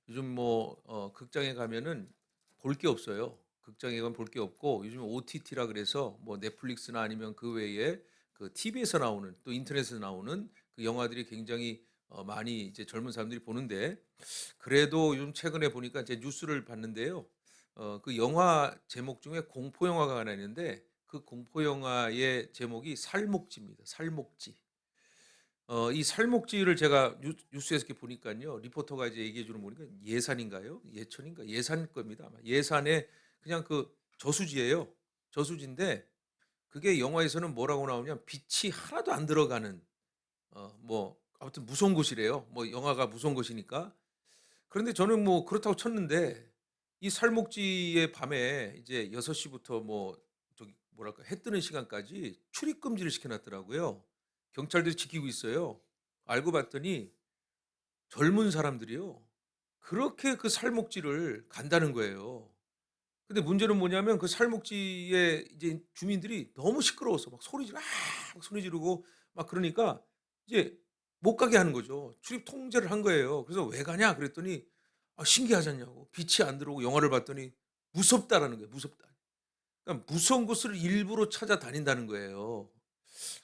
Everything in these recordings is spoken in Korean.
요즘 뭐 극장에 가면은 볼 게 없어요. 극장에 가면 볼 게 없고 요즘 OTT라 그래서 뭐 넷플릭스나 아니면 그 외에 그 TV에서 나오는 또 인터넷에서 나오는 그 영화들이 굉장히 많이 이제 젊은 사람들이 보는데, 그래도 요즘 최근에 보니까 이제 뉴스를 봤는데요. 그 영화 제목 중에 공포 영화가 하나 있는데 그 공포 영화의 제목이 살목지입니다. 살목지. 이 살목지를 제가 뉴스에서 이렇게 보니깐요. 리포터가 이제 얘기해 주는 거 보니까 예산인가요? 예천인가? 예산 겁니다 아마. 예산에 그냥 그 저수지예요. 저수지인데 그게 영화에서는 뭐라고 나오냐면 빛이 하나도 안 들어가는 뭐 아무튼 무서운 곳이래요. 뭐 영화가 무서운 곳이니까. 그런데 저는 뭐 그렇다고 쳤는데 이 살목지의 밤에 이제 6시 부터 뭐 저기 뭐랄까 해 뜨는 시간까지 출입 금지를 시켜 놨더라고요. 경찰들이 지키고 있어요. 알고 봤더니 젊은 사람들이요. 그렇게 그 살목지를 간다는 거예요. 근데 문제는 뭐냐면 그 살목지에 이제 주민들이 너무 시끄러워서 막 소리 지르 막 소리 지르고 막 그러니까 이제 못 가게 하는 거죠. 출입 통제를 한 거예요. 그래서 "왜 가냐?" 그랬더니 신기하지 않냐고. 빛이 안 들어오고 영화를 봤더니 무섭다라는 거예요, 무섭다. 그러니까 무서운 곳을 일부러 찾아다닌다는 거예요.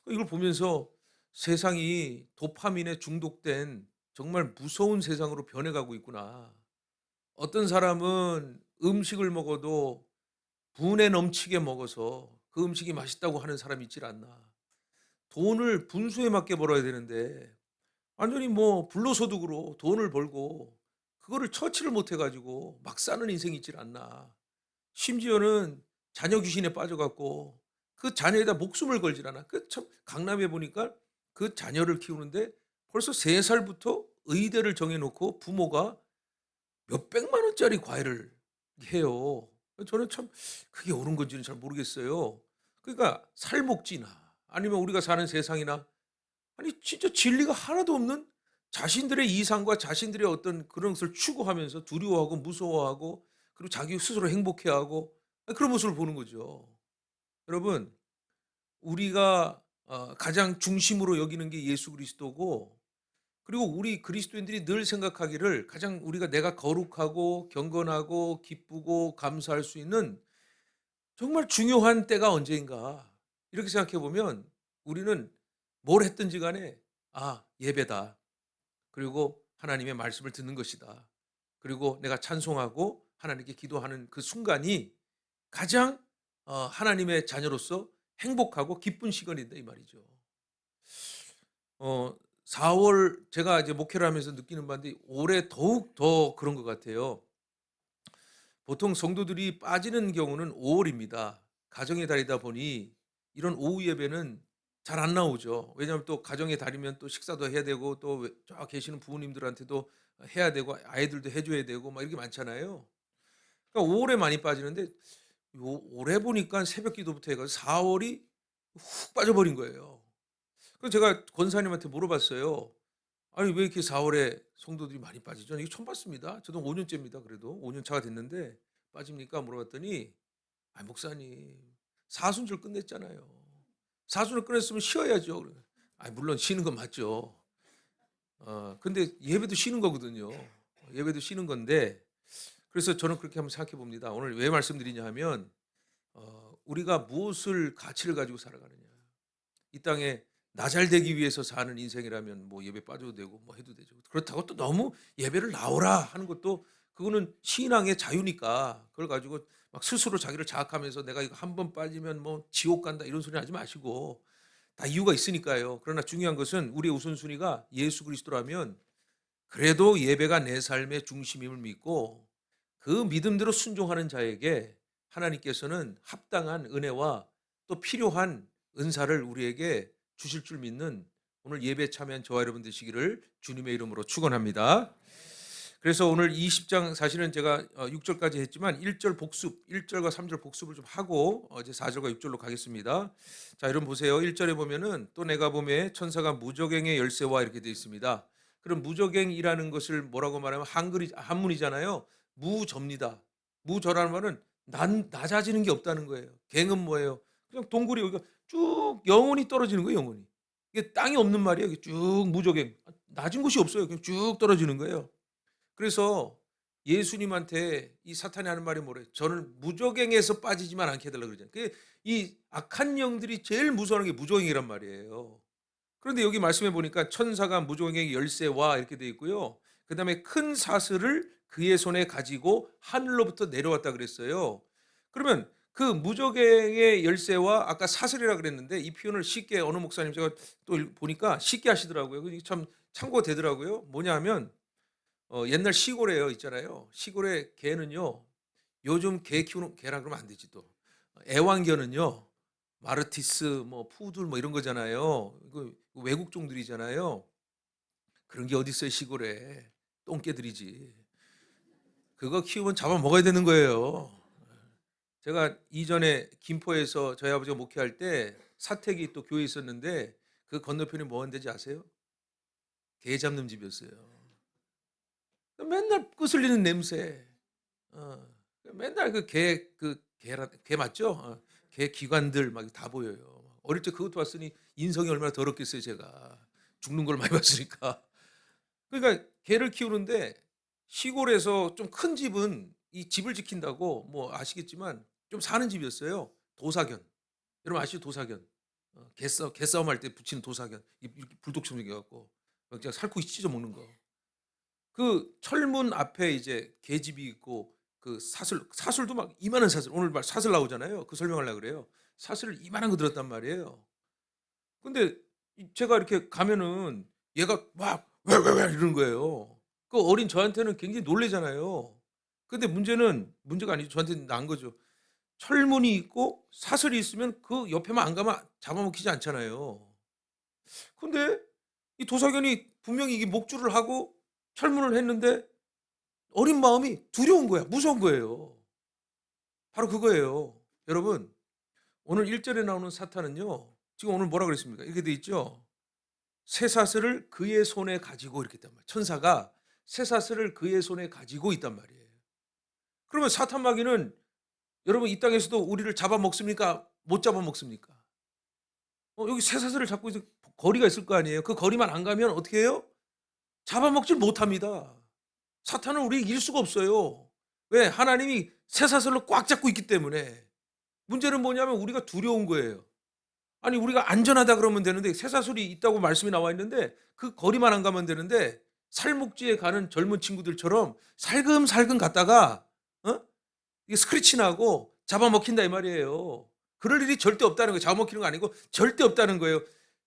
이걸 보면서 세상이 도파민에 중독된 정말 무서운 세상으로 변해가고 있구나. 어떤 사람은 음식을 먹어도 분에 넘치게 먹어서 그 음식이 맛있다고 하는 사람이 있질 않나. 돈을 분수에 맞게 벌어야 되는데 완전히 뭐 불로소득으로 돈을 벌고 그거를 처치를 못해 가지고 막 사는 인생이 있질 않나. 심지어는 자녀 귀신에 빠져 갖고 그 자녀에다 목숨을 걸질 않아. 그 참 강남에 보니까 그 자녀를 키우는데 벌써 3 살부터 의대를 정해 놓고 부모가 몇백만 원짜리 과외를 해요. 저는 참 그게 옳은 건지는 잘 모르겠어요. 그러니까 살목지나 아니면 우리가 사는 세상이나 아니 진짜 진리가 하나도 없는 자신들의 이상과 자신들의 어떤 그런 것을 추구하면서 두려워하고 무서워하고 그리고 자기 스스로 행복해하고 그런 모습을 보는 거죠. 여러분, 우리가 가장 중심으로 여기는 게 예수 그리스도고, 그리고 우리 그리스도인들이 늘 생각하기를 가장 우리가 내가 거룩하고 경건하고 기쁘고 감사할 수 있는 정말 중요한 때가 언제인가. 이렇게 생각해 보면 우리는 뭘 했든지 간에 예배다. 그리고 하나님의 말씀을 듣는 것이다. 그리고 내가 찬송하고 하나님께 기도하는 그 순간이 가장 하나님의 자녀로서 행복하고 기쁜 시간이다 이 말이죠. 어 4월 제가 이제 목회를 하면서 느끼는 바인데 올해 더욱 더 그런 것 같아요. 보통 성도들이 빠지는 경우는 5 월입니다. 가정의 달이다 보니 이런 오후 예배는 잘 안 나오죠. 왜냐하면 또 가정의 달이면 또 식사도 해야 되고 또 저 계시는 부모님들한테도 해야 되고 아이들도 해 줘야 되고 막 이렇게 많잖아요. 그러니까 5 월에 많이 빠지는데 올해 보니까 새벽 기도부터 해 가지고 4 월이 훅 빠져버린 거예요. 그래서 제가 권사님한테 물어봤어요. "아니 왜 이렇게 4 월에 성도들이 많이 빠지죠?" 이거 처음 봤습니다. 저도 5 년째입니다 그래도. 5년 차가 됐는데 빠집니까? 물어봤더니 목사님 사순절 끝냈잖아요. 사순을 끝냈으면 쉬어야죠." 그래요. 물론 쉬는 건 맞죠. 근데 예배도 쉬는 거거든요. 예배도 쉬는 건데 그래서 저는 그렇게 한번 생각해 봅니다. 오늘 왜 말씀드리냐 하면 우리가 무엇을 가치를 가지고 살아가느냐. 이 땅에 나 잘 되기 위해서 사는 인생이라면 뭐 예배 빠져도 되고 뭐 해도 되죠. 그렇다고 또 너무 예배를 나오라 하는 것도 그거는 신앙의 자유니까 그걸 가지고 막 스스로 자기를 자학하면서 내가 이거 한 번 빠지면 뭐 지옥 간다 이런 소리 하지 마시고 다 이유가 있으니까요. 그러나 중요한 것은 우리의 우선순위가 예수 그리스도라면 그래도 예배가 내 삶의 중심임을 믿고 그 믿음대로 순종하는 자에게 하나님께서는 합당한 은혜와 또 필요한 은사를 우리에게 주실 줄 믿는 오늘 예배에 참여한 저와 여러분 되시기를 주님의 이름으로 축원합니다. 그래서 오늘 20장 사실은 제가 6 절까지 했지만 1절 복습, 1 절과 3절 복습을 좀 하고 이제 4 절과 6 절로 가겠습니다. 자, 여러분 보세요. 1 절에 보면은 "또 내가 보매 천사가 무저갱의 열쇠와" 이렇게 되어 있습니다. 그럼 무저갱이라는 것을 뭐라고 말하면 한글이 한문이잖아요. 무저입니다. 무저라는 말은 난 낮아지는 게 없다는 거예요. 갱은 뭐예요? 그냥 동굴이 여기가 쭉 영원히 떨어지는 거예요, 영원히. 이게 땅이 없는 말이에요. 이게 쭉 무저갱. 낮은 곳이 없어요. 그냥 쭉 떨어지는 거예요. 그래서 예수님한테 이 사탄이 하는 말이 뭐래? 저를 무저갱에서 빠지지만 않게 해달라 그러잖아요. 이 악한 영들이 제일 무서워하는 게 무저갱이란 말이에요. 그런데 여기 말씀해 보니까 천사가 무저갱의 열쇠와 이렇게 돼 있고요. 그다음에 큰 사슬을 그의 손에 가지고 하늘로부터 내려왔다 그랬어요. 그러면 그 무저갱의 열쇠와 아까 사슬이라 그랬는데 이 표현을 쉽게 어느 목사님 제가 또 보니까 쉽게 하시더라고요. 그게 참 참고가 되더라고요. 뭐냐 하면 옛날 시골에요 있잖아요. 시골에 개는요. 요즘 개 키우는 개라 그러면 안 되지 또. 애완견은요. 마르티스 뭐 푸들 뭐 이런 거잖아요. 이거 외국 종들이잖아요. 그런 게 어디 있어요 시골에. 똥개들이지. 그거 키우면 잡아먹어야 되는 거예요. 제가 이전에 김포에서 저희 아버지가 목회할 때 사택이 또 교회에 있었는데 그 건너편이 뭐한 데인지 아세요? 개 잡는 집이었어요. 맨날 거슬리는 냄새. 어. 맨날 개 맞죠? 개 기관들 막 다 보여요. 어릴 때 그것도 봤으니 인성이 얼마나 더럽겠어요, 제가. 죽는 걸 많이 봤으니까. 그러니까 개를 키우는데 시골에서 좀 큰 집은 이 집을 지킨다고 뭐 아시겠지만 좀 사는 집이었어요. 도사견. 여러분 아시죠? 도사견. 개싸움 할 때 붙이는 도사견. 이렇게 불독처럼 생겨 갖고 막 그냥 살코기 찢어 먹는 거. 그 철문 앞에 이제 계집이 있고 그 사슬도 막 이만한 사슬 오늘 말 사슬 나오잖아요. 그 설명하려고 그래요. 사슬을 이만한 거 들었단 말이에요. 근데 제가 이렇게 가면은 얘가 막 "왜왜왜." 이러는 거예요. 그 어린 저한테는 굉장히 놀라잖아요. 근데 문제가 아니죠. 저한테는 난 거죠. 철문이 있고 사슬이 있으면 그 옆에만 안 가면 잡아먹히지 않잖아요. 근데 이 도사견이 분명히 이게 목줄을 하고 철문을 했는데 어린 마음이 두려운 거야. 무서운 거예요. 바로 그거예요. 여러분 오늘 1 절에 나오는 사탄은요. 지금 오늘 뭐라 그랬습니까? 이렇게 돼 있죠. 쇠사슬을 그의 손에 가지고 이렇게 있단 말이에요. 천사가 쇠사슬을 그의 손에 가지고 있단 말이에요. 그러면 사탄 마귀는 여러분 이 땅에서도 우리를 잡아먹습니까? 못 잡아먹습니까? 여기 쇠사슬을 잡고 있는 거리가 있을 거 아니에요. 그 거리만 안 가면 어떻게 해요? 잡아먹질 못합니다. 사탄은 우리 이길 수가 없어요. 왜? 하나님이 쇠사슬로 꽉 잡고 있기 때문에. 문제는 뭐냐면 우리가 두려운 거예요. 아니 우리가 안전하다 그러면 되는데 쇠사슬이 있다고 말씀이 나와 있는데 그 거리만 안 가면 되는데 살목지에 가는 젊은 친구들처럼 살금살금 갔다가 이게 스크래치 나고 잡아먹힌다 이 말이에요. 그럴 일이 절대 없다는 거예요. 잡아먹히는 거 아니고 절대 없다는 거예요.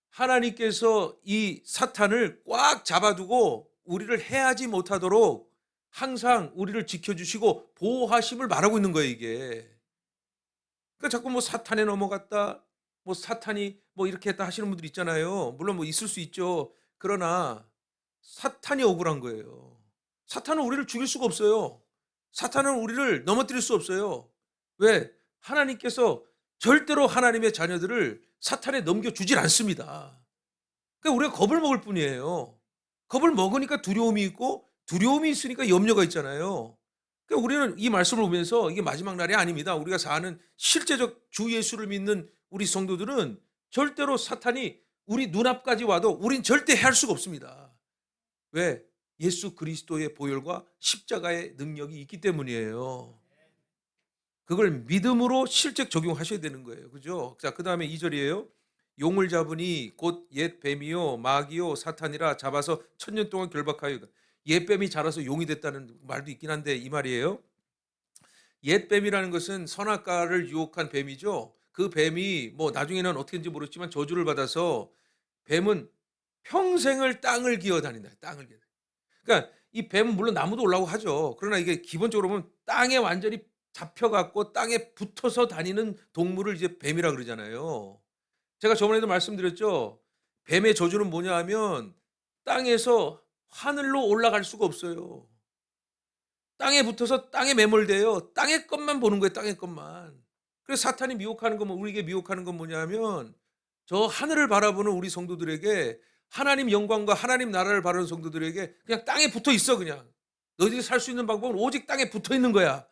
하나님께서 이 사탄을 꽉 잡아두고 우리를 해하지 못하도록 항상 우리를 지켜주시고 보호하심을 말하고 있는 거예요 이게. 그러니까 자꾸 뭐 사탄에 넘어갔다 뭐 사탄이 뭐 이렇게 했다 하시는 분들 있잖아요. 물론 뭐 있을 수 있죠. 그러나 사탄이 억울한 거예요. 사탄은 우리를 죽일 수가 없어요. 사탄은 우리를 넘어뜨릴 수 없어요. 왜? 하나님께서 절대로 하나님의 자녀들을 사탄에 넘겨주질 않습니다. 그러니까 우리가 겁을 먹을 뿐이에요. 겁을 먹으니까 두려움이 있고 두려움이 있으니까 염려가 있잖아요. 그러니까 우리는 이 말씀을 보면서 이게 마지막 날이 아닙니다. 우리가 사는 실제적 주 예수를 믿는 우리 성도들은 절대로 사탄이 우리 눈앞까지 와도 우린 절대 해할 수가 없습니다. 왜? 예수 그리스도의 보혈과 십자가의 능력이 있기 때문이에요. 그걸 믿음으로 실제 적용하셔야 되는 거예요. 그죠? 자, 그다음에 2 절이에요. 용을 잡으니 곧 옛 뱀이요 마귀요 사탄이라 잡아서 1000년 동안 결박하여. 옛 뱀이 자라서 용이 됐다는 말도 있긴 한데 이 말이에요. 옛 뱀이라는 것은 선악과를 유혹한 뱀이죠. 그 뱀이 뭐 나중에는 어떻게 된지 모르지만 저주를 받아서 뱀은 평생을 땅을 기어 다닌다. 땅을 기어. 그러니까 이 뱀은 물론 나무도 올라오고 하죠. 그러나 이게 기본적으로 보면 땅에 완전히 잡혀 갖고 땅에 붙어서 다니는 동물을 이제 뱀이라 그러잖아요. 제가 저번에도 말씀드렸죠. 뱀의 저주는 뭐냐 하면 땅에서 하늘로 올라갈 수가 없어요. 땅에 붙어서 땅에 매몰돼요. 땅의 것만 보는 거예요, 땅의 것만. 그래서 사탄이 미혹하는 건 우리에게 미혹하는 건 뭐냐면 저 하늘을 바라보는 우리 성도들에게 하나님 영광과 하나님 나라를 바라는 성도들에게 그냥 땅에 붙어 있어 그냥. 너희들이 살 수 있는 방법은 오직 땅에 붙어 있는 거야.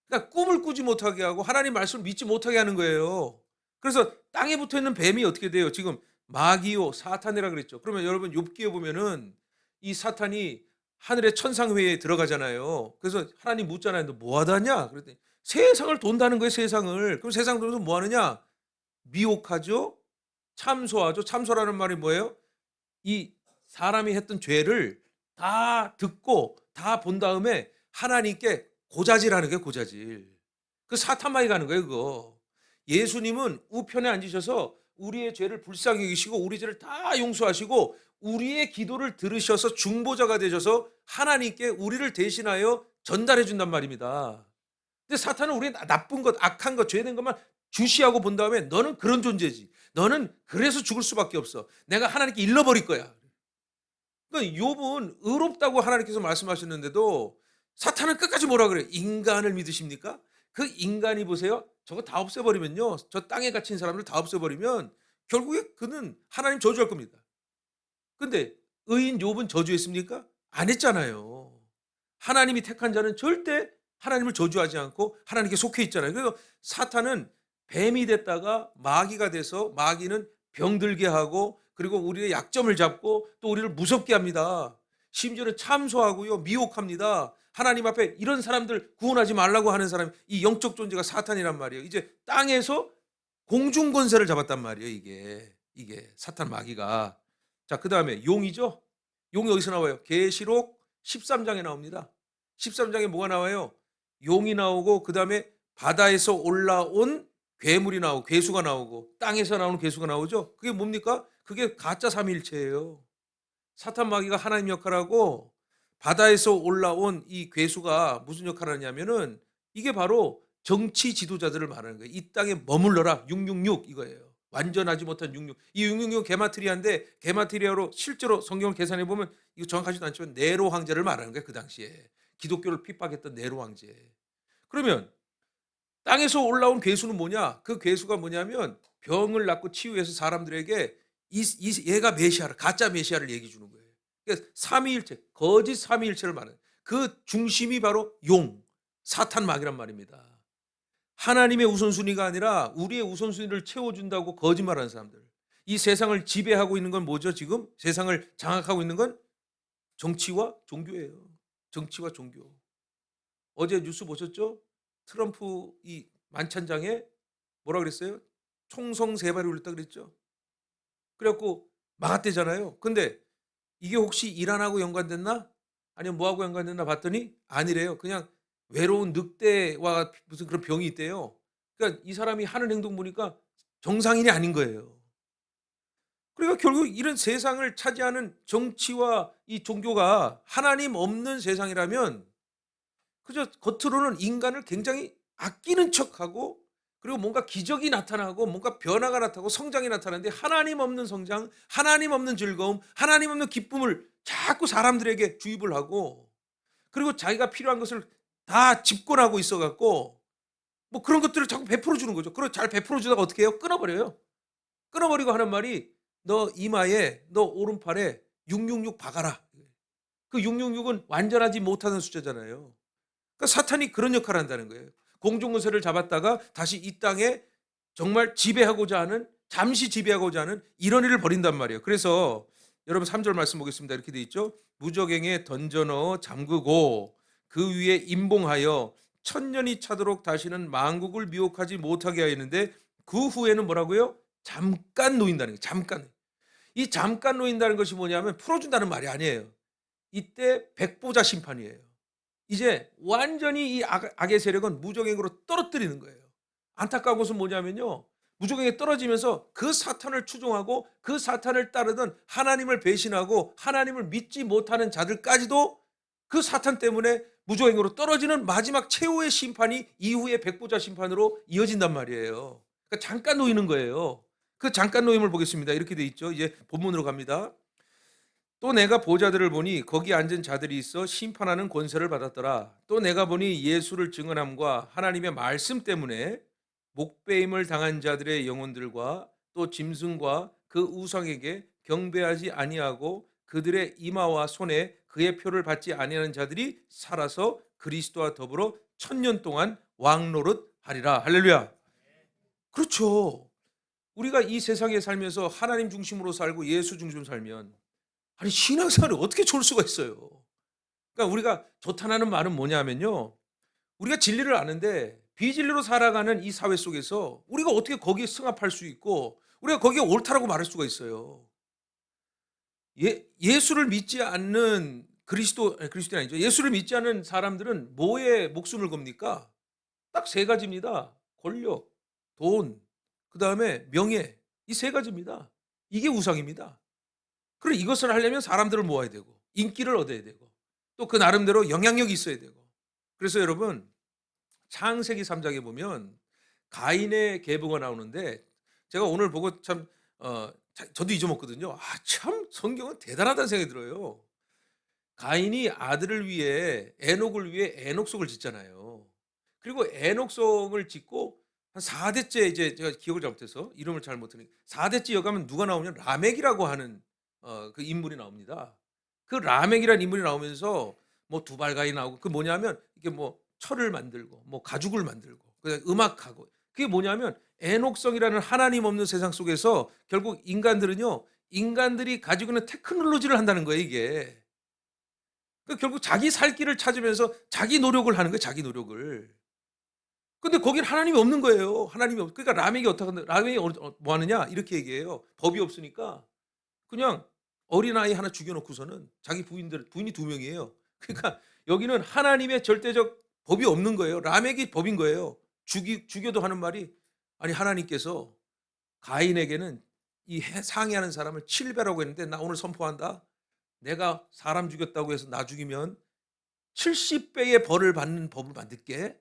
그러니까 꿈을 꾸지 못하게 하고 하나님 말씀을 믿지 못하게 하는 거예요. 그래서 땅에 붙어 있는 뱀이 어떻게 돼요? 지금 마귀요 사탄이라 그랬죠. 그러면 여러분 욥기에 보면은 이 사탄이 하늘의 천상회의에 들어가잖아요. 그래서 하나님 묻잖아요. 너 뭐 하다냐? 그랬더니 세상을 돈다는 거예요, 세상을. 그럼 세상 돈에서 뭐 하느냐? 미혹하죠. 참소하죠. 참소라는 말이 뭐예요? 이 사람이 했던 죄를 다 듣고 다 본 다음에 하나님께 고자질하는 게 고자질. 그 사탄마귀 가는 거예요, 그거. 예수님은 우편에 앉으셔서 우리의 죄를 불쌍히 여기시고 우리 죄를 다 용서하시고 우리의 기도를 들으셔서 중보자가 되셔서 하나님께 우리를 대신하여 전달해 준단 말입니다. 근데 사탄은 우리의 나쁜 것, 악한 것, 죄된 것만 주시하고 본 다음에 너는 그런 존재지. 너는 그래서 죽을 수밖에 없어. 내가 하나님께 잃어버릴 거야. 그러니까 욥은 의롭다고 하나님께서 말씀하셨는데도 사탄은 끝까지 뭐라 그래요? 인간을 믿으십니까? 그 인간이 보세요. 저거 다 없애버리면요. 저 땅에 갇힌 사람들 다 없애버리면 결국에 그는 하나님 저주할 겁니다. 근데 의인 욥은 저주했습니까? 안 했잖아요. 하나님이 택한 자는 절대 하나님을 저주하지 않고 하나님께 속해 있잖아요. 그래서 사탄은 뱀이 됐다가 마귀가 돼서 마귀는 병들게 하고 그리고 우리의 약점을 잡고 또 우리를 무섭게 합니다. 심지어는 참소하고요. 미혹합니다. 하나님 앞에 이런 사람들 구원하지 말라고 하는 사람이 이 영적 존재가 사탄이란 말이에요. 이제 땅에서 공중 권세를 잡았단 말이에요, 이게 사탄 마귀가. 자, 그다음에 용이죠. 용이 어디서 나와요? 계시록 13장에 나옵니다. 13장에 뭐가 나와요? 용이 나오고 그다음에 바다에서 올라온 괴물이 나오고 괴수가 나오고 땅에서 나오는 괴수가 나오죠. 그게 뭡니까? 그게 가짜 삼위일체예요. 사탄 마귀가 하나님 역할하고 바다에서 올라온 이 괴수가 무슨 역할을 하냐면은 이게 바로 정치 지도자들을 말하는 거예요. 이 땅에 머물러라 666 이거예요. 완전하지 못한 66. 이 666은 게마트리아인데 게마트리아로 실제로 성경을 계산해 보면 이거 정확하지도 않지만 네로 황제를 말하는 거예요. 그 당시에 기독교를 핍박했던 네로 황제. 그러면 땅에서 올라온 괴수는 뭐냐? 그 괴수가 뭐냐면 병을 낫고 치유해서 사람들에게 얘가 메시아를 가짜 메시아를 얘기해 주는 거예요. 그러니까 삼위일체, 거짓 삼위일체를 말하는 그 중심이 바로 용, 사탄 마귀란 말입니다. 하나님의 우선순위가 아니라 우리의 우선순위를 채워준다고 거짓말하는 사람들. 이 세상을 지배하고 있는 건 뭐죠? 지금 세상을 장악하고 있는 건 정치와 종교예요. 정치와 종교. 어제 뉴스 보셨죠? 트럼프 이 만찬장에 뭐라 그랬어요? 총성 세 발이 울렸다 그랬죠. 그래갖고 막았대잖아요. 근데 이게 혹시 이란하고 연관됐나? 아니면 뭐하고 연관됐나 봤더니 아니래요. 그냥 외로운 늑대와 무슨 그런 병이 있대요. 그러니까 이 사람이 하는 행동 보니까 정상인이 아닌 거예요. 그러니까 결국 이런 세상을 차지하는 정치와 이 종교가 하나님 없는 세상이라면 그저 겉으로는 인간을 굉장히 아끼는 척하고 그리고 뭔가 기적이 나타나고 뭔가 변화가 나타나고 성장이 나타나는데 하나님 없는 성장, 하나님 없는 즐거움, 하나님 없는 기쁨을 자꾸 사람들에게 주입을 하고 그리고 자기가 필요한 것을 다 집권하고 있어 갖고 뭐 그런 것들을 자꾸 베풀어 주는 거죠. 그리고 잘 베풀어 주다가 어떻게 해요? 끊어버려요. 끊어버리고 하는 말이 너 이마에 너 오른팔에 666 박아라. 그 666은 완전하지 못하는 숫자잖아요. 그러니까 사탄이 그런 역할을 한다는 거예요. 공중권세를 잡았다가 다시 이 땅에 정말 지배하고자 하는 잠시 지배하고자 하는 이런 일을 벌인단 말이에요. 그래서 여러분 3절 말씀 보겠습니다. 이렇게 돼 있죠. 무적행에 던져 넣어 잠그고 그 위에 임봉하여 천년이 차도록 다시는 만국을 미혹하지 못하게 하였는데 그 후에는 뭐라고요? 잠깐 놓인다는 거예요. 잠깐. 이 잠깐 놓인다는 것이 뭐냐면 풀어준다는 말이 아니에요. 이때 백보자 심판이에요. 이제 완전히 이 악의 세력은 무적행으로 떨어뜨리는 거예요. 안타까운 것은 뭐냐면요. 무적행에 떨어지면서 그 사탄을 추종하고 그 사탄을 따르던 하나님을 배신하고 하나님을 믿지 못하는 자들까지도 그 사탄 때문에 무적행으로 떨어지는 마지막 최후의 심판이 이후의 백보자 심판으로 이어진단 말이에요. 그러니까 잠깐 놓이는 거예요. 그 잠깐 놓임을 보겠습니다. 이렇게 돼 있죠. 이제 본문으로 갑니다. 또 내가 보좌들을 보니 거기 앉은 자들이 있어 심판하는 권세를 받았더라. 또 내가 보니 예수를 증언함과 하나님의 말씀 때문에 목배임을 당한 자들의 영혼들과 또 짐승과 그 우상에게 경배하지 아니하고 그들의 이마와 손에 그의 표를 받지 아니하는 자들이 살아서 그리스도와 더불어 1000년 동안 왕노릇 하리라. 할렐루야. 그렇죠. 우리가 이 세상에 살면서 하나님 중심으로 살고 예수 중심으로 살면 아니 신앙생활이 어떻게 좋을 수가 있어요. 그러니까 우리가 좋다는 말은 뭐냐면요. 우리가 진리를 아는데 비진리로 살아가는 이 사회 속에서 우리가 어떻게 거기에 승합할 수 있고 우리가 거기에 옳다라고 말할 수가 있어요. 예수를 믿지 않는 그리스도인이 아니죠. 예수를 믿지 않는 사람들은 뭐에 목숨을 겁니까? 딱 세 가지입니다. 권력, 돈, 그다음에 명예. 이 세 가지입니다. 이게 우상입니다. 그리고 이것을 하려면 사람들을 모아야 되고 인기를 얻어야 되고 또 그 나름대로 영향력이 있어야 되고. 그래서 여러분 창세기 3 장에 보면 가인의 계보가 나오는데 제가 오늘 보고 참 저도 잊어먹거든요. 참 성경은 대단하다는 생각이 들어요. 가인이 아들을 위해 에녹을 위해 에녹성을 짓잖아요. 그리고 에녹성을 짓고 한 4 대째 이제 제가 기억을 잘못해서 이름을 잘 못하는 4 대째 이어가면 누가 나오냐면 라멕이라고 하는 그 인물이 나옵니다. 그 라멕이라는 인물이 나오면서 뭐 두발가이 나오고 그 뭐냐면 이게 뭐 철을 만들고 뭐 가죽을 만들고 그다음에 음악하고 그게 뭐냐면 에녹성이라는 하나님 없는 세상 속에서 결국 인간들은요. 인간들이 가지고 있는 테크놀로지를 한다는 거예요, 이게. 결국 자기 살 길을 찾으면서 자기 노력을 하는 거예요, 자기 노력을. 근데 거기는 하나님이 없는 거예요. 하나님이 없 그러니까 라멕이 어떻게 하는 라멕이 뭐 하느냐 이렇게 얘기해요. 법이 없으니까 그냥 어린아이 하나 죽여 놓고서는 자기 부인이 두 명이에요. 그러니까 여기는 하나님의 절대적 법이 없는 거예요. 라멕이 법인 거예요. 죽여도 하는 말이 아니 하나님께서 가인에게는 이 상해하는 사람을 7배라고 했는데 나 오늘 선포한다. 내가 사람 죽였다고 해서 나 죽이면 70배의 벌을 받는 법을 만들게.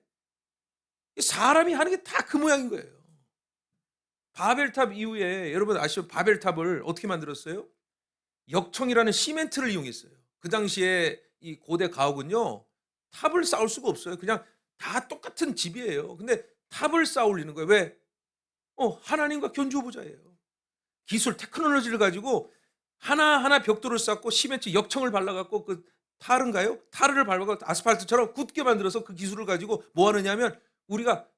사람이 하는 게 다 그 모양인 거예요. 바벨탑 이후에 여러분 아시죠? 바벨탑을 어떻게 만들었어요? 역청이라는 시멘트를 이용했어요. 그 당시에 이 고대 가옥은요. 탑을 쌓을 수가 없어요. 그냥 다 똑같은 집이에요. 근데 탑을 쌓아 올리는 거예요. 왜? 하나님과 견주어보자예요. 기술 테크놀로지를 가지고 하나하나 벽돌을 쌓고 시멘트 역청을 발라 갖고 그 타르인가요? 타르를 밟아 갖고 아스팔트처럼 굳게 만들어서 그 기술을 가지고 뭐 하느냐면 우리가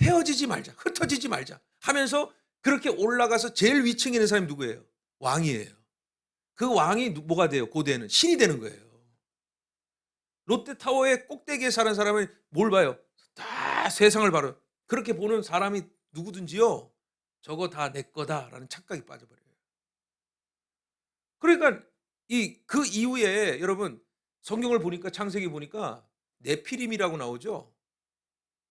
헤어지지 말자. 흩어지지 말자 하면서 그렇게 올라가서 제일 위층에 있는 사람이 누구예요? 왕이에요. 그 왕이 뭐가 돼요? 고대에는 신이 되는 거예요. 롯데타워의 꼭대기에 사는 사람은 뭘 봐요? 다 세상을 바로 그렇게 보는 사람이 누구든지요. 저거 다 내 거다라는 착각이 빠져버려요. 그러니까 그 이후에 여러분 성경을 보니까 창세기 보니까 네피림이라고 나오죠.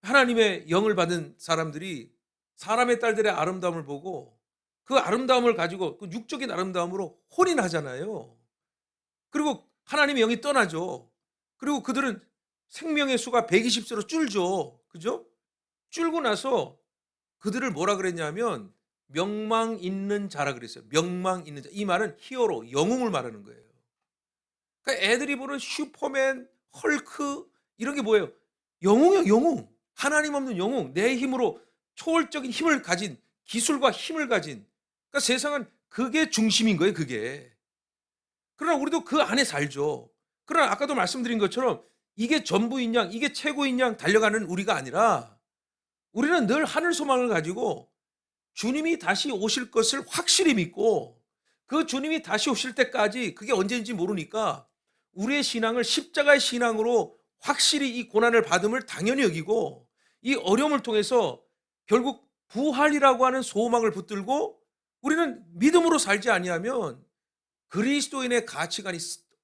하나님의 영을 받은 사람들이 사람의 딸들의 아름다움을 보고 그 아름다움을 가지고 그 육적인 아름다움으로 혼인하잖아요. 그리고 하나님의 영이 떠나죠. 그리고 그들은 생명의 수가 120세로 줄죠. 그죠? 줄고 나서 그들을 뭐라 그랬냐면 명망 있는 자라 그랬어요. 명망 있는 자. 이 말은 히어로, 영웅을 말하는 거예요. 그러니까 애들이 보는 슈퍼맨, 헐크 이런 게 뭐예요? 영웅이요, 영웅. 하나님 없는 영웅. 내 힘으로 초월적인 힘을 가진 기술과 힘을 가진 그러니까 세상은 그게 중심인 거예요, 그게. 그러나 우리도 그 안에 살죠. 그러나 아까도 말씀드린 것처럼 이게 전부인 양, 이게 최고인 양 달려가는 우리가 아니라 우리는 늘 하늘 소망을 가지고 주님이 다시 오실 것을 확실히 믿고 그 주님이 다시 오실 때까지 그게 언제인지 모르니까 우리의 신앙을 십자가의 신앙으로 확실히 이 고난을 받음을 당연히 여기고 이 어려움을 통해서 결국 부활이라고 하는 소망을 붙들고 우리는 믿음으로 살지 아니하면 그리스도인의 가치관이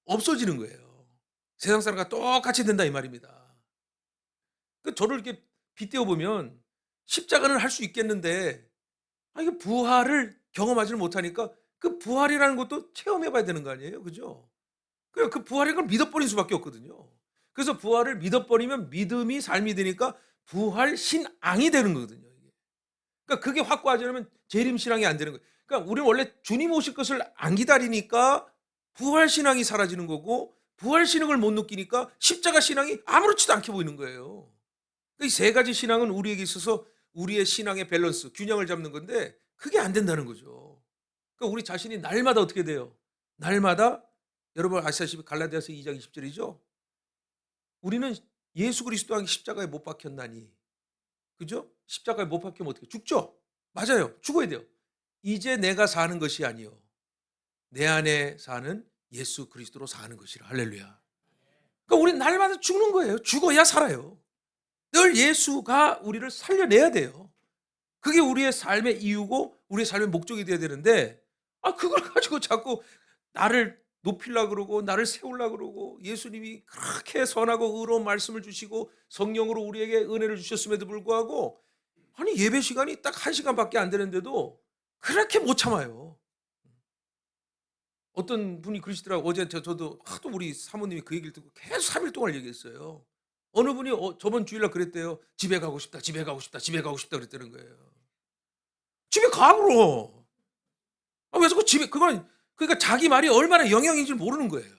없어지는 거예요. 세상 사람과 똑같이 된다 이 말입니다. 저를 이렇게 빗대어 보면 십자가는 할 수 있겠는데 이게 부활을 경험하지를 못하니까 그 부활이라는 것도 체험해 봐야 되는 거 아니에요. 그죠? 그 부활인 걸 믿어버린 수밖에 없거든요. 그래서 부활을 믿어버리면 믿음이 삶이 되니까 부활 신앙이 되는 거거든요. 이게. 그러니까 그게 확고하지 않으면 재림 신앙이 안 되는 거예요. 그러니까 우리는 원래 주님 오실 것을 안 기다리니까 부활 신앙이 사라지는 거고 부활 신앙을 못 느끼니까 십자가 신앙이 아무렇지도 않게 보이는 거예요. 이 세 가지 신앙은 우리에게 있어서 우리의 신앙의 밸런스, 균형을 잡는 건데 그게 안 된다는 거죠. 그러니까 우리 자신이 날마다 어떻게 돼요? 날마다 여러분 아시다시피 갈라디아서 2장 20절이죠. 우리는 예수 그리스도 한 십자가에 못 박혔나니. 그죠? 십자가에 못 박히면 어떻게 죽죠? 맞아요. 죽어야 돼요. 이제 내가 사는 것이 아니요 내 안에 사는 예수 그리스도로 사는 것이라. 할렐루야. 그러니까 우리 날마다 죽는 거예요. 죽어야 살아요. 늘 예수가 우리를 살려내야 돼요. 그게 우리의 삶의 이유고 우리의 삶의 목적이 돼야 되는데, 그걸 가지고 자꾸 나를 높이려고 그러고 나를 세우려고 그러고, 예수님이 그렇게 선하고 의로운 말씀을 주시고 성령으로 우리에게 은혜를 주셨음에도 불구하고 아니 예배 시간이 딱 1시간밖에 안 되는데도 그렇게 못 참아요. 어떤 분이 그러시더라고요. 어제 저도 하도 우리 사모님이 그 얘기를 듣고 계속 3일 동안 얘기했어요. 어느 분이 저번 주일날 그랬대요. "집에 가고 싶다. 집에 가고 싶다. 집에 가고 싶다." 그랬다는 거예요. 집에 가 그럼. 왜 자꾸 집에, 그건 그러니까 자기 말이 얼마나 영향인지 모르는 거예요.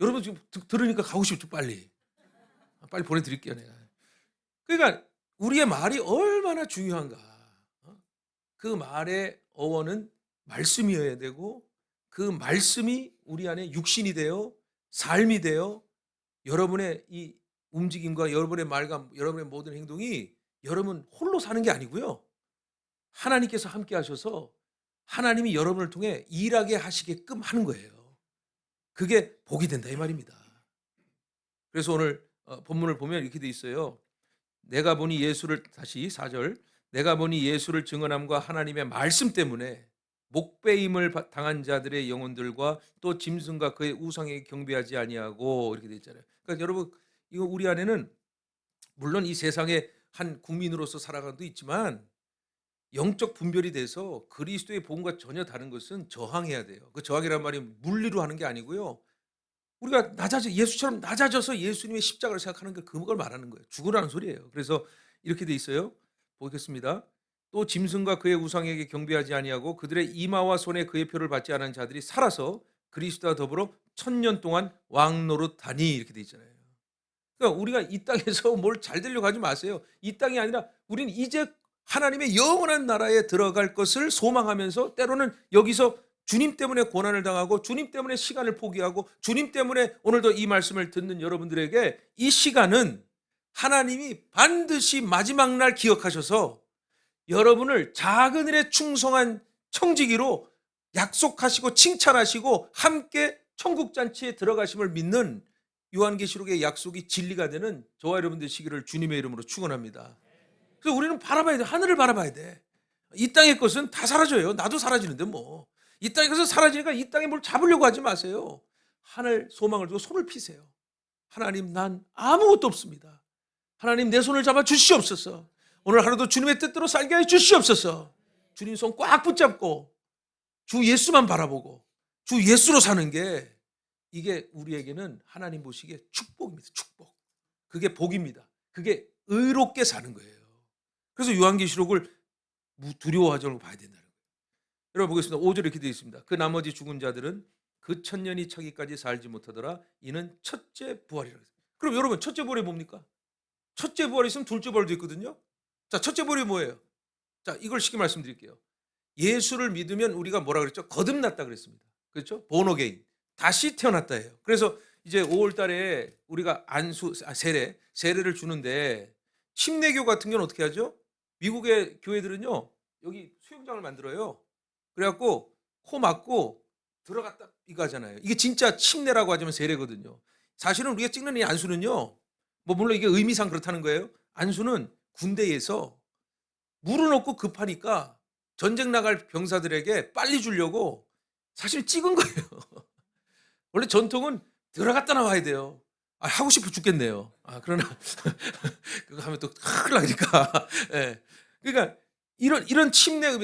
여러분 지금 들으니까 가고 싶죠 빨리. 빨리 보내 드릴게요 내가. 그러니까 우리의 말이 얼마나 중요한가. 그 말의 어원은 말씀이어야 되고, 그 말씀이 우리 안에 육신이 되어 삶이 되어 여러분의 이 움직임과 여러분의 말과 여러분의 모든 행동이 여러분 홀로 사는 게 아니고요. 하나님께서 함께 하셔서 하나님이 여러분을 통해 일하게 하시게끔 하는 거예요. 그게 복이 된다 이 말입니다. 그래서 오늘 본문을 보면 이렇게 돼 있어요. 내가 보니 예수를, 다시 4절, 내가 보니 예수를 증언함과 하나님의 말씀 때문에 목배임을 당한 자들의 영혼들과 또 짐승과 그의 우상에게 경배하지 아니하고, 이렇게 돼 있잖아요. 그러니까 여러분, 이거 우리 안에는 물론 이 세상의 한 국민으로서 살아가는 것도 있지만 영적 분별이 돼서 그리스도의 복음과 전혀 다른 것은 저항해야 돼요. 그 저항이란 말이 물리로 하는 게 아니고요. 우리가 예수처럼 낮아져서 예수님의 십자가를 생각하는 게 그걸 말하는 거예요. 죽으라는 소리예요. 그래서 이렇게 돼 있어요. 보겠습니다. 또 짐승과 그의 우상에게 경배하지 아니하고 그들의 이마와 손에 그의 표를 받지 않은 자들이 살아서 그리스도와 더불어 1000년 동안 왕노릇하니, 이렇게 돼 있잖아요. 그러니까 우리가 이 땅에서 뭘 잘 되려고 하지 마세요. 이 땅이 아니라 우리는 이제 하나님의 영원한 나라에 들어갈 것을 소망하면서 때로는 여기서 주님 때문에 고난을 당하고 주님 때문에 시간을 포기하고 주님 때문에 오늘도 이 말씀을 듣는 여러분들에게 이 시간은 하나님이 반드시 마지막 날 기억하셔서 여러분을 작은 일에 충성한 청지기로 약속하시고 칭찬하시고 함께 천국잔치에 들어가심을 믿는 요한계시록의 약속이 진리가 되는 저와 여러분 되시기를 주님의 이름으로 축원합니다. 그래서 우리는 바라봐야 돼. 하늘을 바라봐야 돼. 이 땅의 것은 다 사라져요. 나도 사라지는데 뭐. 이 땅의 것은 사라지니까 이 땅에 뭘 잡으려고 하지 마세요. 하늘 소망을 두고 손을 피세요. 하나님, 난 아무것도 없습니다. 하나님, 내 손을 잡아 주시옵소서. 오늘 하루도 주님의 뜻대로 살게 해 주시옵소서. 주님 손 꽉 붙잡고 주 예수만 바라보고 주 예수로 사는 게, 이게 우리에게는 하나님 보시기에 축복입니다. 축복. 그게 복입니다. 그게 의롭게 사는 거예요. 그래서 요한계시록을 두려워하지 말고 봐야 된다는 거예요. 여러분 보겠습니다. 5절에 이렇게 되어 있습니다. 그 나머지 죽은 자들은 그 1000년이 차기까지 살지 못하더라. 이는 첫째 부활이라. 그럼 여러분, 첫째 부활이 뭡니까? 첫째 부활이 있으면 둘째 부활도 있거든요. 자, 첫째 부활이 뭐예요? 자, 이걸 쉽게 말씀드릴게요. 예수를 믿으면 우리가 뭐라 그랬죠? 거듭났다 그랬습니다. 그렇죠? born again. 다시 태어났다예요. 그래서 이제 5월 달에 우리가 세례를 주는데, 침례교 같은 경우는 어떻게 하죠? 미국의 교회들은요, 여기 수영장을 만들어요. 그래갖고 코 막고 들어갔다 이거 하잖아요. 이게 진짜 침례라고 하자면 세례거든요. 사실은 우리가 찍는 이 안수는요, 뭐 물론 이게 의미상 그렇다는 거예요. 안수는 군대에서 물은 없고 급하니까 전쟁 나갈 병사들에게 빨리 주려고 사실 찍은 거예요. 원래 전통은 들어갔다 나와야 돼요. 하고 싶어 죽겠네요. 그러나 그거 하면 또 큰일 나니까. 예. 그러니까 이런 침례,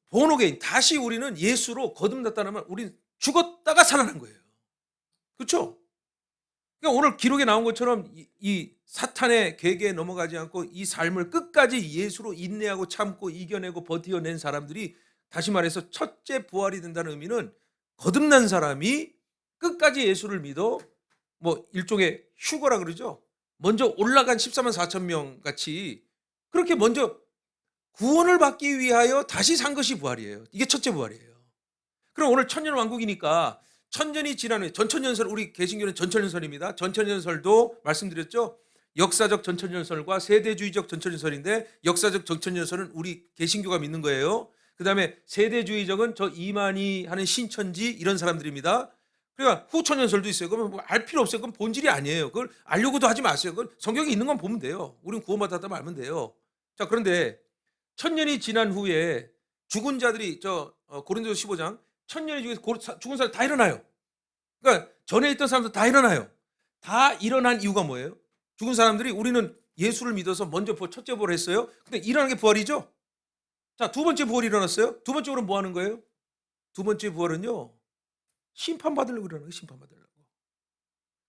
본어게인, 다시 우리는 예수로 거듭났다는 말, 우린 죽었다가 살아난 거예요. 그렇죠? 그러니까 오늘 기록에 나온 것처럼 이 사탄의 계계에 넘어가지 않고 이 삶을 끝까지 예수로 인내하고 참고 이겨내고 버텨낸 사람들이, 다시 말해서 첫째 부활이 된다는 의미는 거듭난 사람이 끝까지 예수를 믿어, 뭐 일종의 휴거라 그러죠. 먼저 올라간 14만 4천 명 같이 그렇게 먼저 구원을 받기 위하여 다시 산 것이 부활이에요. 이게 첫째 부활이에요. 그럼 오늘 천년 왕국이니까 천년이 지난 후에 전천년설, 우리 개신교는 전천년설입니다. 전천년설도 말씀드렸죠. 역사적 전천년설과 세대주의적 전천년설인데, 역사적 전천년설은 우리 개신교가 믿는 거예요. 그 다음에 세대주의적은 저 이만희 하는 신천지 이런 사람들입니다. 그러니까 후천연설도 있어요. 그러면 뭐 알 필요 없어요. 그건 본질이 아니에요. 그걸 알려고도 하지 마세요. 그건 성경에 있는 건 보면 돼요. 우린 구원받았다면 알면 돼요. 자, 그런데 천년이 지난 후에 죽은 자들이 고린도서 15장 천년이 중에서 죽은 사람 다 일어나요. 그러니까 전에 있던 사람들 다 일어나요. 다 일어난 이유가 뭐예요? 죽은 사람들이 우리는 예수를 믿어서 먼저 첫째 부활을 했어요. 근데 일어난 게 부활이죠. 자, 두 번째 부활이 일어났어요. 두 번째 부활은 뭐 하는 거예요? 두 번째 부활은요, 심판받으려고 일어나는 거예요. 심판받으려고.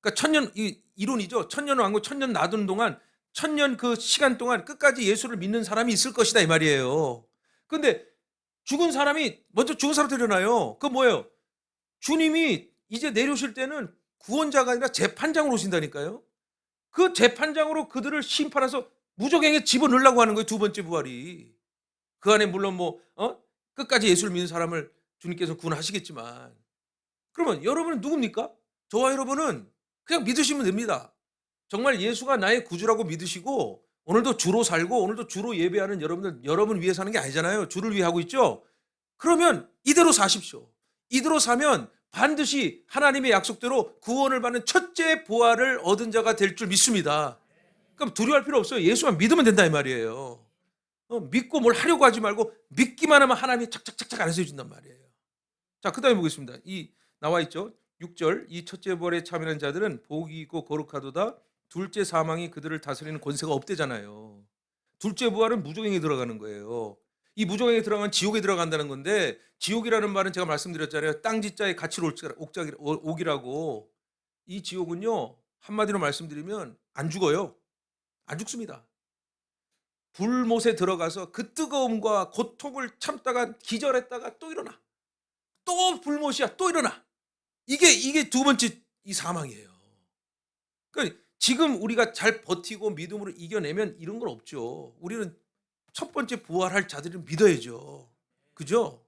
그러니까 천년, 이론이죠. 천년 왕국, 천년 놔두는 동안, 천년 그 시간 동안 끝까지 예수를 믿는 사람이 있을 것이다 이 말이에요. 근데 죽은 사람이 먼저 죽은 사람도 일어나요. 그거 뭐예요? 주님이 이제 내려오실 때는 구원자가 아니라 재판장으로 오신다니까요. 그 재판장으로 그들을 심판해서 무적행에 집어넣으려고 하는 거예요. 두 번째 부활이. 그 안에 물론 끝까지 예수를 믿는 사람을 주님께서 구원하시겠지만, 그러면 여러분은 누굽니까? 저와 여러분은 그냥 믿으시면 됩니다. 정말 예수가 나의 구주라고 믿으시고 오늘도 주로 살고 오늘도 주로 예배하는 여러분 위해 사는 게 아니잖아요. 주를 위해 하고 있죠. 그러면 이대로 사십시오. 이대로 사면 반드시 하나님의 약속대로 구원을 받는 첫째 부활을 얻은 자가 될 줄 믿습니다. 그럼 두려워할 필요 없어요. 예수만 믿으면 된다 이 말이에요. 믿고 뭘 하려고 하지 말고 믿기만 하면 하나님이 착착착착 안에서 해준단 말이에요. 자, 그 다음에 보겠습니다. 나와 있죠. 6절, 이 첫째 부활에 참여한 자들은 복이 있고 거룩하도다. 둘째 사망이 그들을 다스리는 권세가 없대잖아요. 둘째 부활은 무조건에 들어가는 거예요. 이 무조건에 들어가면 지옥에 들어간다는 건데, 지옥이라는 말은 제가 말씀드렸잖아요. 땅짓자의 가치로 옥이라고. 이 지옥은요, 한마디로 말씀드리면 안 죽어요. 안 죽습니다. 불못에 들어가서 그 뜨거움과 고통을 참다가 기절했다가 또 일어나. 또 불못이야. 또 일어나. 이게 두 번째 이 사망이에요. 그러니까 지금 우리가 잘 버티고 믿음으로 이겨내면 이런 건 없죠. 우리는 첫 번째 부활할 자들을 믿어야죠. 그죠?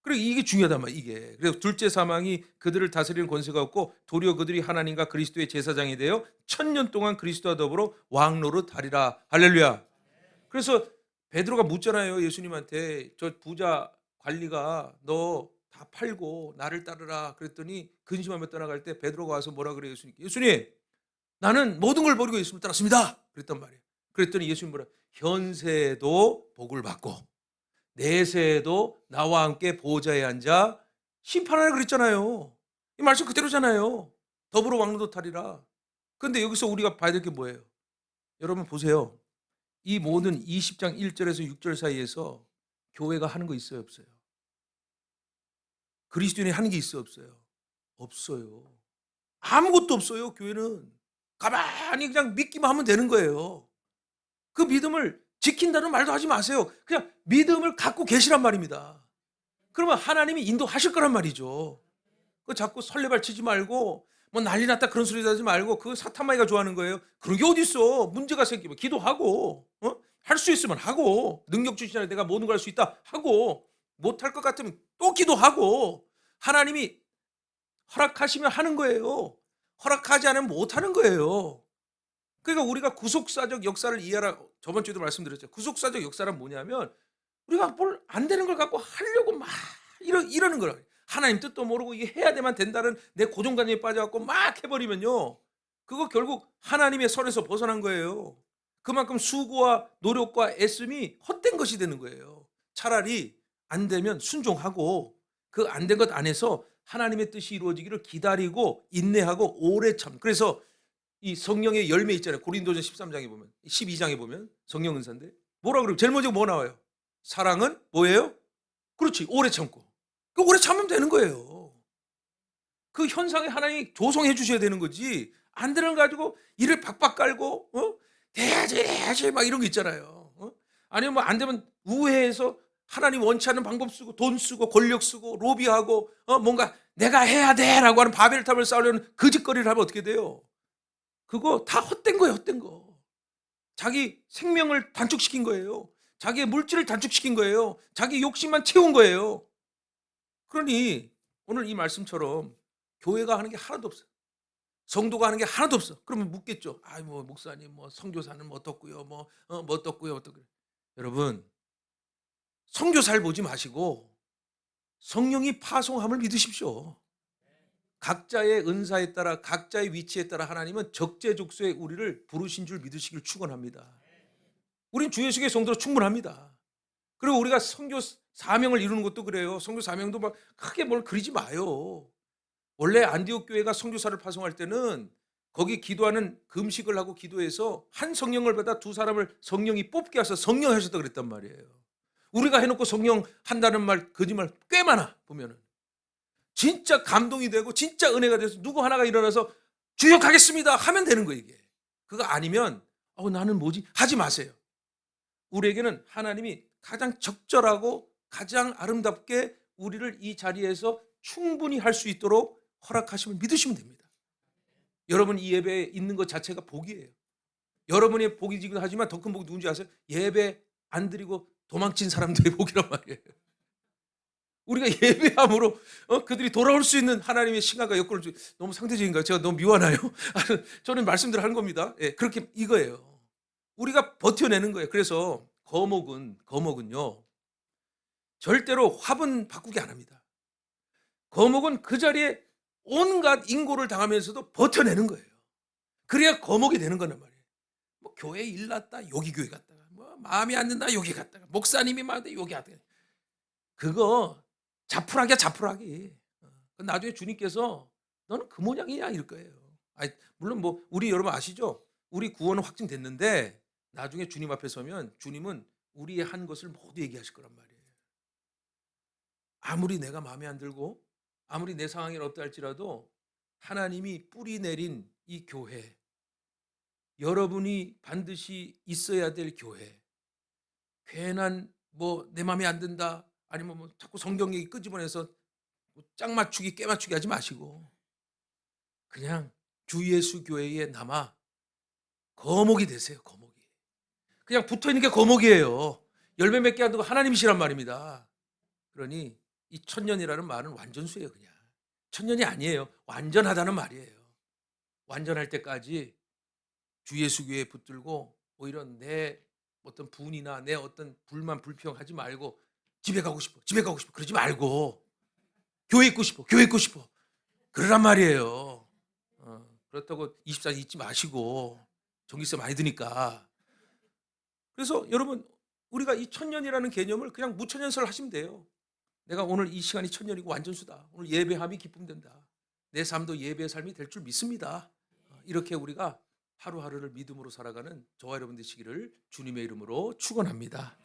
그리고 이게 중요하단 말이에요. 이게. 그래서 둘째 사망이 그들을 다스리는 권세가 없고 도리어 그들이 하나님과 그리스도의 제사장이 되어 1000년 동안 그리스도와 더불어 왕노릇 하리라. 할렐루야. 그래서 베드로가 묻잖아요. 예수님한테, 저 부자 관리가 너 다 팔고 나를 따르라 그랬더니 근심하며 떠나갈 때 베드로가 와서 뭐라 그래요? 예수님, 나는 모든 걸 버리고 예수님을 따랐습니다. 그랬단 말이에요. 그랬더니 예수님 뭐라? 현세에도 복을 받고 내세에도 나와 함께 보좌에 앉아 심판하라 그랬잖아요. 이 말씀 그대로잖아요. 더불어 왕노릇 하리라. 그런데 여기서 우리가 봐야 될 게 뭐예요? 여러분 보세요. 이 모든 20장 1절에서 6절 사이에서 교회가 하는 거 있어요, 없어요? 그리스도인이 하는 게 있어요, 없어요? 없어요. 아무것도 없어요, 교회는. 가만히 그냥 믿기만 하면 되는 거예요. 그 믿음을 지킨다는 말도 하지 마세요. 그냥 믿음을 갖고 계시란 말입니다. 그러면 하나님이 인도하실 거란 말이죠. 그 자꾸 설레발 치지 말고 뭐 난리 났다 그런 소리 하지 말고, 그 사탄마이가 좋아하는 거예요. 그런 게 어디 있어. 문제가 생기면 기도하고 할 수 있으면 하고, 능력 주시잖아요. 내가 모든 걸 할 수 있다 하고, 못할 것 같으면 또 기도하고, 하나님이 허락하시면 하는 거예요. 허락하지 않으면 못하는 거예요. 그러니까 우리가 구속사적 역사를 이해하라. 저번 주에도 말씀드렸죠. 구속사적 역사란 뭐냐면 우리가 뭘 안 되는 걸 갖고 하려고 막 이러는 거라. 하나님 뜻도 모르고 이게 해야 되만 된다는 내 고정관념에 빠져갖고 막 해버리면요, 그거 결국 하나님의 선에서 벗어난 거예요. 그만큼 수고와 노력과 애씀이 헛된 것이 되는 거예요. 차라리 안 되면 순종하고 그 안 된 것 안에서 하나님의 뜻이 이루어지기를 기다리고 인내하고 오래 참. 그래서 이 성령의 열매 있잖아요. 고린도전 13장에 보면, 12장에 보면 성령 은사인데 뭐라 그러면 제일 먼저 뭐 나와요? 사랑은 뭐예요? 그렇지, 오래 참고. 그 오래 참으면 되는 거예요. 그 현상에 하나님이 조성해 주셔야 되는 거지. 안 되는 거 가지고 이를 박박 깔고 돼야지 막 이런 거 있잖아요. 아니면 뭐 안 되면 우회해서 하나님 원치 않는 방법 쓰고 돈 쓰고 권력 쓰고 로비하고 뭔가 내가 해야 돼라고 하는 바벨탑을 쌓으려는 거짓거리를 하면 어떻게 돼요? 그거 다 헛된 거예요, 헛된 거. 자기 생명을 단축시킨 거예요. 자기의 물질을 단축시킨 거예요. 자기 욕심만 채운 거예요. 그러니 오늘 이 말씀처럼 교회가 하는 게 하나도 없어요. 성도가 하는 게 하나도 없어. 그러면 묻겠죠. 아, 뭐 목사님, 뭐 선교사는 뭐 어떻고요, 뭐 어떻고요, 어떻고요. 여러분, 선교사를 보지 마시고 성령이 파송함을 믿으십시오. 각자의 은사에 따라 각자의 위치에 따라 하나님은 적재적소에 우리를 부르신 줄 믿으시길 축원합니다. 우린 주 예수의 성도로 충분합니다. 그리고 우리가 선교 사명을 이루는 것도 그래요. 선교 사명도 막 크게 뭘 그리지 마요. 원래 안디옥 교회가 선교사를 파송할 때는 거기 기도하는 금식을 하고 기도해서 한 성령을 받아 두 사람을 성령이 뽑게 하셔서 성령 하셨다 그랬단 말이에요. 우리가 해놓고 성령 한다는 말 거짓말 꽤 많아 보면은. 진짜 감동이 되고 진짜 은혜가 돼서 누구 하나가 일어나서 주역하겠습니다 하면 되는 거예요 이게. 그거 아니면 나는 뭐지? 하지 마세요. 우리에게는 하나님이 가장 적절하고 가장 아름답게 우리를 이 자리에서 충분히 할 수 있도록 허락하심을 믿으시면 됩니다. 여러분 이 예배에 있는 것 자체가 복이에요. 여러분의 복이기도 하지만 더 큰 복이 누군지 아세요? 예배 안 드리고 도망친 사람들의 복이란 말이에요. 우리가 예배함으로 그들이 돌아올 수 있는 하나님의 시간과 여건을 너무 상대적인가요? 제가 너무 미워하나요? 저는 말씀대로 하는 겁니다. 예, 그렇게 이거예요. 우리가 버텨내는 거예요. 그래서 거목은요 절대로 화분 바꾸기 안 합니다. 거목은 그 자리에 온갖 인고를 당하면서도 버텨내는 거예요. 그래야 거목이 되는 거란 말이에요. 뭐 교회 일 났다 여기 교회 갔다가 뭐 마음에 안 든다 여기 갔다가 목사님이 마음에 여기 갔다가 그거 자풀하기야 자풀하기. 나중에 주님께서 너는 그 모양이야 이럴 거예요. 물론 뭐 우리 여러분 아시죠? 우리 구원은 확증됐는데 나중에 주님 앞에 서면 주님은 우리의 한 것을 모두 얘기하실 거란 말이에요. 아무리 내가 마음에 안 들고 아무리 내 상황이 어떠할지라도 하나님이 뿌리 내린 이 교회, 여러분이 반드시 있어야 될 교회, 괜한 뭐 내 마음에 안 든다 아니면 뭐 자꾸 성경 얘기 끄집어내서 짝 맞추기 깨 맞추기 하지 마시고 그냥 주 예수 교회에 남아 거목이 되세요. 거목이 그냥 붙어있는 게 거목이에요. 열매 맺게 하는 거 하나님이시란 말입니다. 그러니 이 천년이라는 말은 완전수예요. 그냥 천년이 아니에요. 완전하다는 말이에요. 완전할 때까지 주 예수 교회에 붙들고 오히려 내 어떤 분이나 내 어떤 불만 불평하지 말고 집에 가고 싶어 그러지 말고 교회 있고 싶어 그러란 말이에요. 그렇다고 24시 있지 마시고 전기세 많이 드니까. 그래서 여러분 우리가 이 천년이라는 개념을 그냥 무천년설 하시면 돼요. 내가 오늘 이 시간이 천년이고 완전수다. 오늘 예배함이 기쁨 된다. 내 삶도 예배의 삶이 될 줄 믿습니다. 이렇게 우리가 하루하루를 믿음으로 살아가는 저와 여러분 되시기를 주님의 이름으로 축원합니다.